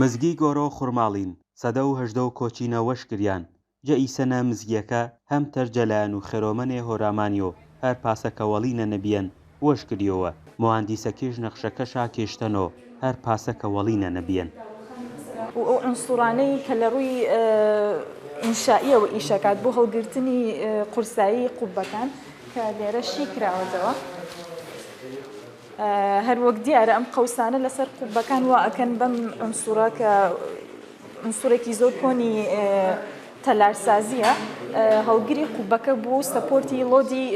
مزگی گۆڕۆ و خوڕماڵین سەدە و هەژدە و کۆچینە وەشکریان جە ئیسەنە مزگیەکە هەم تەرجەلایەن و خێرۆمەنێ هۆرامانیۆ هەر پاسەکەوەڵینە نەبیەن وەشکریەوە مهندیسەکیش نەخشەکەشا کێشتەنۆ هەر پاسەکەوەڵینە نەبیەن و عنصرانەی کە لە ڕووی ئینشائیەوە ئیشەکات بۆ هەڵگرتنی قورسایی قوبەکان کە لێرە شی کراوەتەوە هەر وەک دیارە ئەم قەوسانە لەسەر قوبەکان وا ئەکەن بەم عنصورە کە عنصورێکی زۆر کۆنی تەلارسازیە هەڵگری قوبەکە بوو سەپۆرتی لۆدی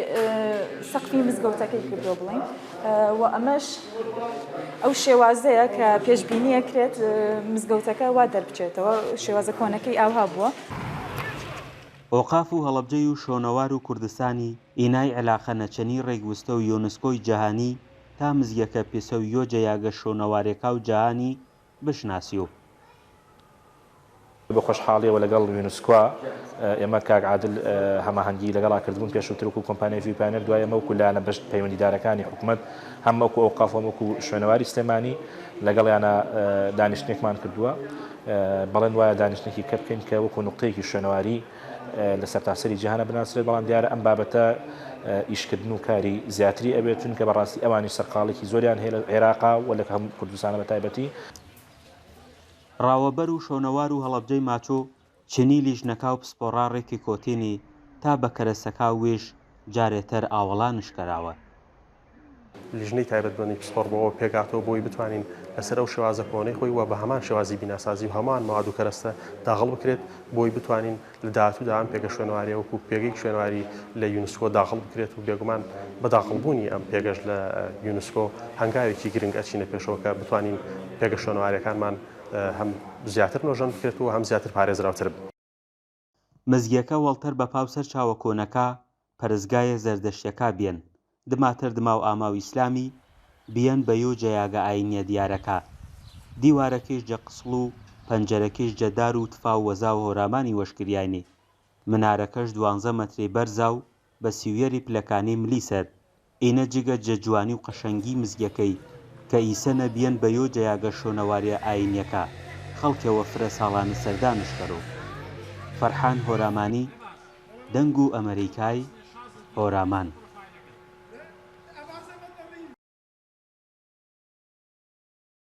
سەقفی مزگەوتەکەی کردو بڵین و ئەمەش ئەو شێوازەیە کە پێشبینیە کرێت مزگەوتەکە وا دەربچێتەوە شێوازە کۆنەکەی ئاوها بووە ئۆقاف و هەڵەبجەی و شۆنەوار و کوردستانی ئینای عێلاقە نەچەنی ڕێگوستە و یۆنسکۆی جەهانی تا مزگەکە پێسەویۆ جەیاگە شۆنەوارێکا و جەهانی بشناسیۆ بە خۆشحاڵیەوە لەگەڵ یونسکۆ ئێمە کاک عادل هەماهەنگی لەگەڵا کردبوون پێشووتر وەکو کۆمپانیای ڤیپانەر دوای ئەمە وەکو لایەنە بەشت پەیوەندیدارەکانی حکوومەت هەم وەکو ئەوقاف وەکو شوێنەواری سلێمانی لەگەڵیانە دانیشتێکمان کردووە بەڵێن وایە دانیشتێکی کە بکەین کە وەکو نقطەیەکی شوێنەواری لە سەرتاسەری جیهانە بناسرێت بەڵام دیارە ئەم بابەتە ئیشکردن و کاری زیاتری ئەبێت چونکە بەڕاستی ئەوانی سەرقاڵێکی زۆریان هەیە لە عێراقا و لە هەموو کوردستانە بەتایبەتی ڕاوەبەر و شۆنەوار و هەڵەبجەی ماچۆ چنی لیژنەکا و پسپۆڕاڕێکی کۆتێنی تا بە کەرەسەکا وێژ جارێتەر ئاوەڵا نشکراوە لیژنەی تایبەتمەندی پسپۆڕ پێگاتەوە بۆی بتوانین لەسەر ئەو شێوازە کۆنەی خۆی وە بە هەمان شێوازی بیناسازی و هەمان مواد و کەرەستە داخڵ بکرێت بۆی بتوانین لە داهاتوودا ئەم پێگە شوێنەواری وەکو پێگەی شوێنەواری لە یونسکۆ داخڵ بکرێت و بێگومان بە داخڵبوونی ئەم پێگەش لە یونسکۆ هەنگاوێکی گرنگ ئەچینە پێشەوە کە بتوانین پێگە شوێنەوارەکانمان هەم زیاتر نۆژەن بکرێت و هەم زیاتر پارێزراوتر بن. مزگیەکە وەڵتەر بە پاوسەر چاوە کۆنەکە پەرزگایە زەردەشتەکە بێن دماتر دما و ئاماو ئیسلامی بیەن بە یۆ جەیاگە ئاینیە دیارەکە دیوارەکەش جە قسڵ و پەنجەرەکەش جەدار و تفا و وەزا و هۆرامانی وەشکریانی منارەکەش 12 مەتری بەرزا و بە سیویەری پلەکانی ملی سەر ئینە جگە جەجوانی و قەشەنگی مزگەکەی کە ئیسەنە بیەن بە یۆ جەیاگە شۆنەواریە ئاینیەکە خەڵکەوە فرە ساڵانە سەردانشکەرۆ فەرحان هۆرامانی دەنگ و ئەمریکای هۆرامان